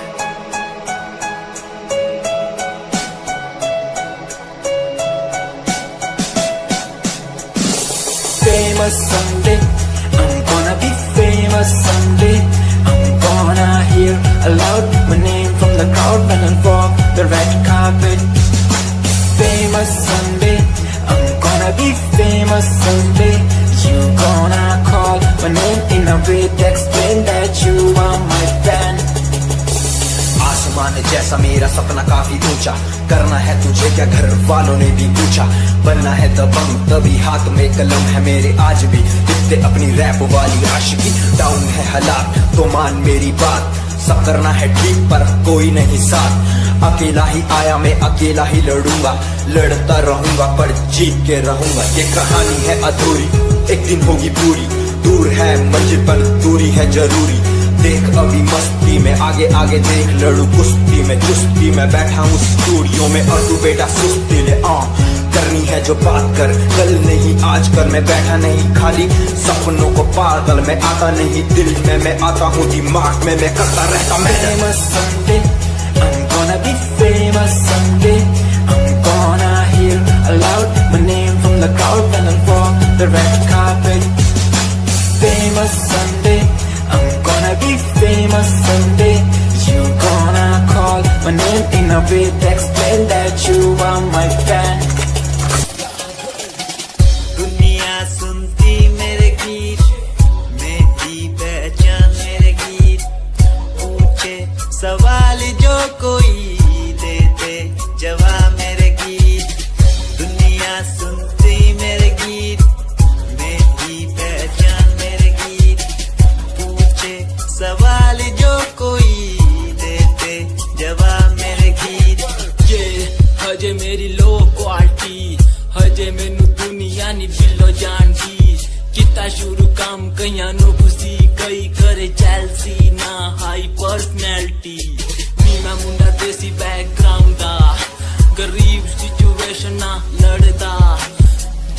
Famous someday, I'm gonna be famous someday. I'm gonna hear aloud my name from the crowd when I walk the red carpet. Famous someday, I'm gonna be famous someday. You gonna call my name in a way to explain that you are my fan. आसमान जैसा मेरा सपना काफी ऊंचा, करना है तुझे क्या घर वालों ने भी पूछा, बनना है दबंग तभी हाथ में कलम है मेरे आज भी, लिखते अपनी रैप वाली आशिकी, डाउन है हालात तो मान मेरी बात, सब करना है ठीक पर कोई नहीं साथ, अकेला ही आया मैं अकेला ही लड़ूंगा, लड़ता रहूंगा पर जीत के रहूंगा, ये कहानी है अधूरी एक दिन होगी पूरी, दूर है मंजिल पर दूरी है जरूरी, देख अभी मस्ती में आगे आगे देख, लड़ू कुश्ती में चुस्ती में बैठा हूँ स्टूडियो में और तू बेटा सुस्ती ले करनी है जो बात कर, कल नहीं आज कर, मैं बैठा नहीं खाली सपनों को पागल, मैं आता नहीं दिल में, मैं आता हूँ दिमाग में, मैं करता रहता मैं। Famous someday, I'm gonna be famous someday. I'm gonna hear aloud my name from the crowd when I walk the red carpet. Famous someday, I'm gonna be famous someday. You gonna call my name in a way to explain that you are my fan. दुनिया सुनती मेरे गीत, मेरी पहचान मेरे गीत, पूछे सवाल जो कोई देते जवाब मेरे गीत, दुनिया सुनती मेरे गीत, मेरी पहचान मेरे गीत, पूछे सवाल जो कोई देते जवाब मेरे गीत। ये हजे मेरी लो क्वालिटी, हजे मैनू दुनिया नी दिलो जानदी, किता शुरू काम कईयां नु खुशी कई करे चैल्सी ना हाई पर्सनैलिटी, नी मैं मुंडा देसी बैकग्राउंड दा, गरीब सिचुएशन ना लड़दा,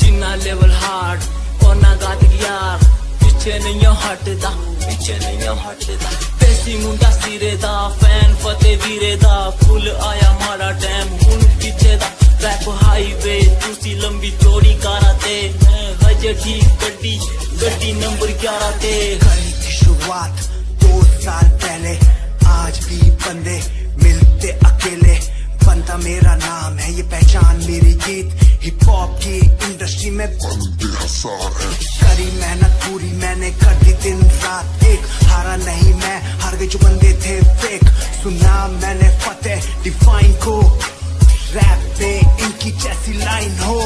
जिन्ना लेवल हार्ड और ना गात यार, पीछे नहीं हटदा, पीछे नहीं हटदा, देसी मुंडा सिरे दा, फैन फतेह वीरे दा, फुल आया मारा टाइम हुन पीछे दा, रैप हाईवे तुसी लंबी चौड़ी कारा ते, मैं हजे ठीक गड्डी गड्डी नंबर 11 ते। करी थी शुरुआत 2 साल पहले, आज भी बंदे मिलते अकेले, बनता मेरा नाम है ये पहचान मेरी गीत, हिप हॉप की इंडस्ट्री में करी मेहनत पूरी मैंने कर दी दिन रात एक, हारा नहीं मैं हार गए जो बंदे थे फेक, सुना मैंने फतेह डिफाइन को, रैप पे इनकी जैसी लाइन हो,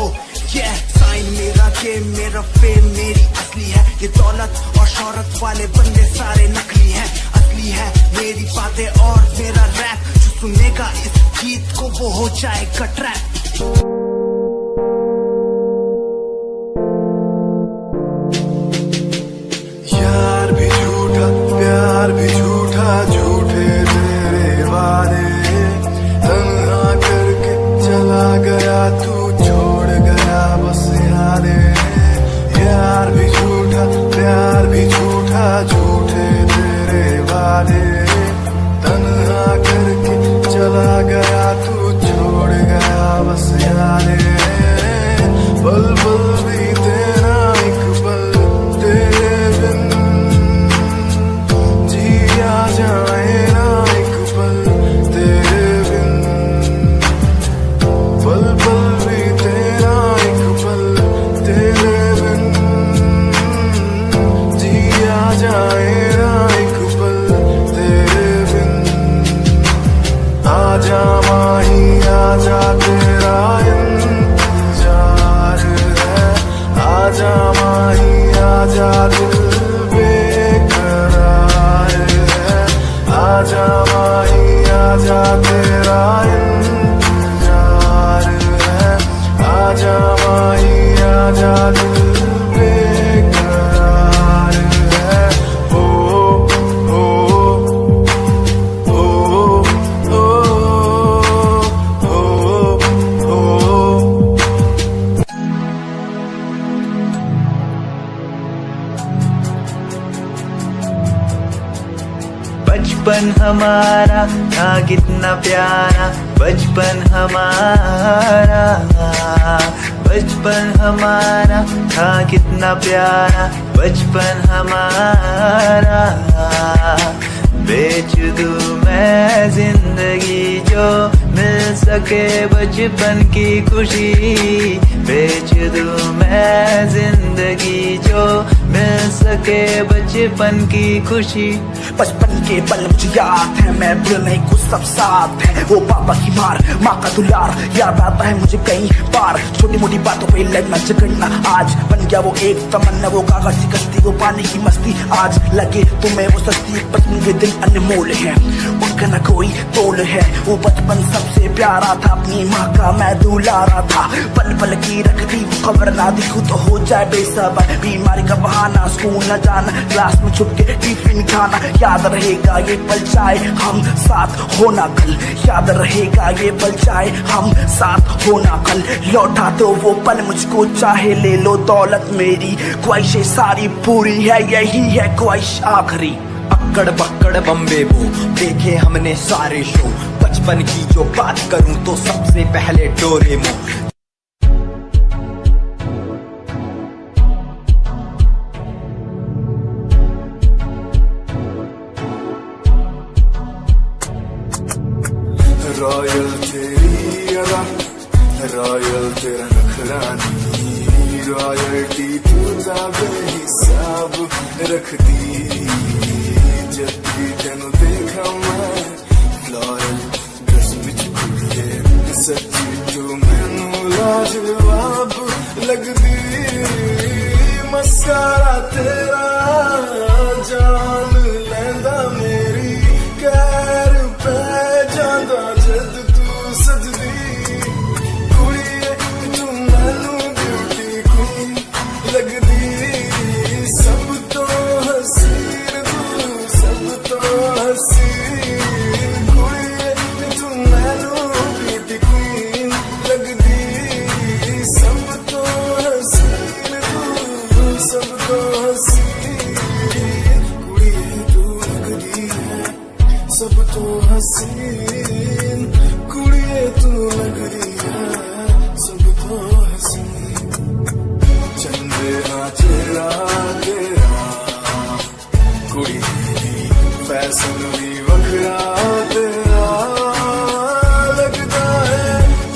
ये साइन मेरा गेम मेरा फेम मेरी असली है, ये दौलत और शोहरत वाले बंदे सारे नकली हैं, असली है मेरी बातें और मेरा रैप, जो सुनेगा इस गीत को वो हो जाएगा ट्रैप। यार भी झूठा प्यार भी झूठा, झूठे तेरे वादे, तन्हा करके चला गया तू छोड़ गया बस यादें, यार भी झूठा प्यार भी झूठा, झूठे तेरे वादे, तन्हा करके चला गया तू छोड़ गया बस बचपन हमारा था कितना प्यारा, बचपन हमारा, बचपन हमारा था कितना प्यारा, बचपन हमारा। बेच दूं मैं जिंदगी जो मिल सके बचपन की खुशी, बेच दूं मैं जिंदगी जो मिल सके बचपन की खुशी। बचपन के पल मुझे याद है, मैं भूल नहीं कुछ सब साथ है। वो पापा की मार, माँ का दुलार याद आता है मुझे कई बार। छोटी मोटी बातों पे लड़ना झगड़ना आज बन गया वो एक तमन्ना। वो कागज की कश्ती, वो पानी की मस्ती, आज लगे तुम्हें वो सस्ती। बचपन के दिन अनमोल है, उनका न कोई तोल है। वो बचपन सबसे प्यारा था, अपनी माँ का मैं दुलारा था। पल पल की रखती वो खबर, ना दिखूं तो हो जाए बेसबर। बीमारी का बहाना, स्कूल न जाना, क्लास में छुप के टिफिन खाना। याद रहेगा ये पल चाहे हम साथ होना कल, याद रहेगा ये पल चाहे हम साथ होना कल। लौटा दो वो पल मुझको, चाहे ले लो दौलत मेरी। ख्वाहिशें सारी पूरी है, यही है ख्वाहिश आखिरी। अक्कड़ बक्कड़ बम्बे वो देखे हमने सारे शो। बचपन की जो बात करूं तो सबसे पहले डोरेमोन। रॉयल तेरी अदा, रॉयल तेरा नखरानी, रॉयल्टी तू बेहिसाब रख दी। जब भी तेनू देखा मैं फ्लोरल ड्रेस विच कुड़िए, सच्ची तू मैनू लाजवाब लगदी। मस्कारा तेरा जान लैंदा मेरी, कैर पै जांदा जद तू सजदी। कुड़िए तू मैनू ब्यूटी क्वीन लगदी, सब तो हसीन तू, सब तो हसीन। कुड़िए तू मैनू ब्यूटी क्वीन लगदी, सब तो हसीन तू, सब तो हसीन। कुड़िए तू लगदी है सब तो हसीन, कुड़िए तू लगदी है सब तो हसीन। चंद्रा चेहरा तेरा, कुड़ी फैशन भी वखरा तेरा लगदा है।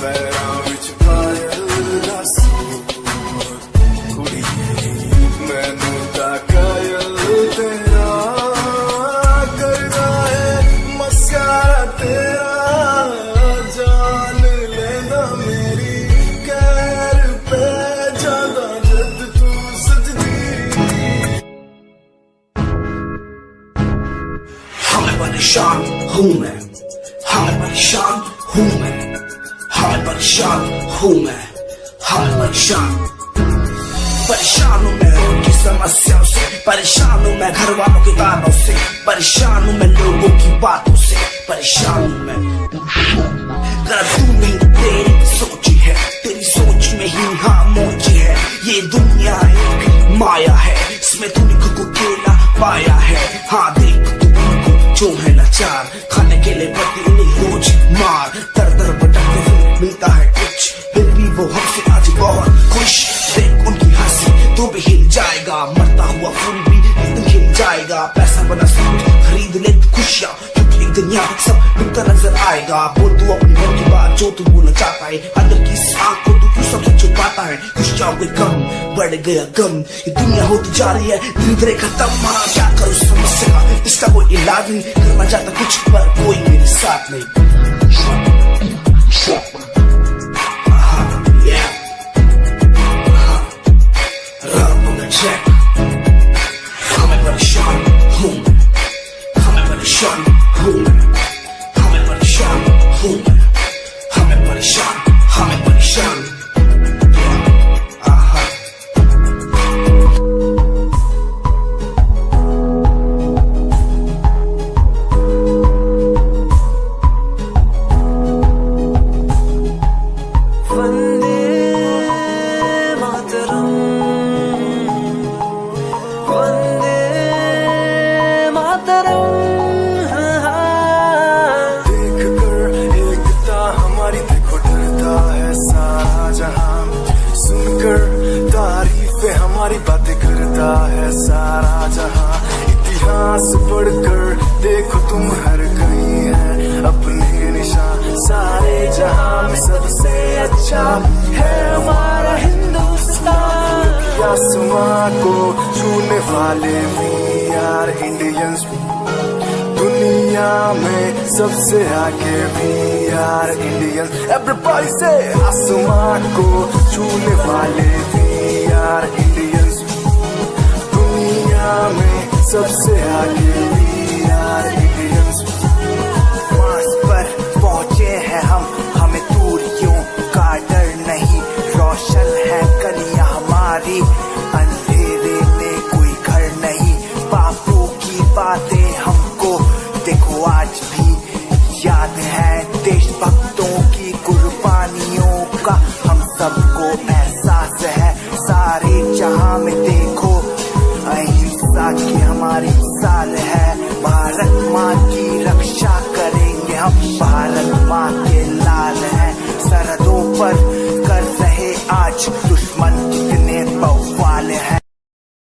पैरां विच पायल दा सूट, कुड़ी मैनू तां कायल तेरा करदा है। मस्कारा तेरा जान लेंदा मेरी, कैर पे जांदा जद तू सजदी। हाँ मैं परेशान हूँ मैं, हाँ मैं परेशान हूँ मैं, हाँ मैं परेशान हूँ मैं, हाँ मैं परेशान। परेशान हूँ मैं उनकी समस्याओं से, परेशान हूँ मैं घर वालों के तानों से, परेशान हूँ मैं लोगों की बातों से, परेशान हूँ मैं। गलत तू नहीं तेरी सोच है, तेरी सोच में ही हाँ मोची है। ये दुनिया एक माया है, इसमें तूने खुद को अकेला पाया है। हाँ देख तू उनको जो है लाचार, खाने के लिए पड़ती उन्हें रोज मार। दर दर भटकते हुए मिलता है कुछ, फिर भी वो हमसे आज बहुत खुश। देख उनकी हंसी तो भी हिल जाएगा, मरता हुआ फूल भी एक दिन खिल जाएगा। पैसा बना सब कुछ खरीद ले खुशियाँ, क्योंकि एक दिन यहाँ सब बिकता नजर आएगा। बोल तू अपनी मन की बात जो तू बोलना चाहता है, अंदर की इस आँख को तू क्यों सबसे छुपाता है। खुशियाँ हुए कम, बढ़ गया गम, ये दुनिया होती जा रही है धीरे धीरे खत्म। हाँ क्या करूँ समस्या का, इसका कोई इलाज नहीं, करना चाहता कुछ पर कोई मेरे साथ नहीं। हमें परेशान हूँ, हमें परेशान हूँ, हमें परेशान हूँ, हमें परेशान, हमें परेशान। सारा जहां, इतिहास पढ़कर देखो तुम हर कहीं है अपने निशान, सारे जहां में सबसे अच्छा है हमारा हिंदुस्तान। आसमां को छूने वाले भी यार इंडियंस, दुनिया में सबसे आगे भी यार इंडियंस। एवरीबॉडी से आसमां को छूने वाले भी यार इंडियंस, दुनिया में सबसे आगे भी यार इंडियंस। मार्स पर पहुंचे हैं हम, हमें दूरियों का डर नहीं, रोशन है गलियां हमारी, अंधेरे में कोई घर नहीं। बापू की बातें हमको देखो आज भी याद है, देशभक्त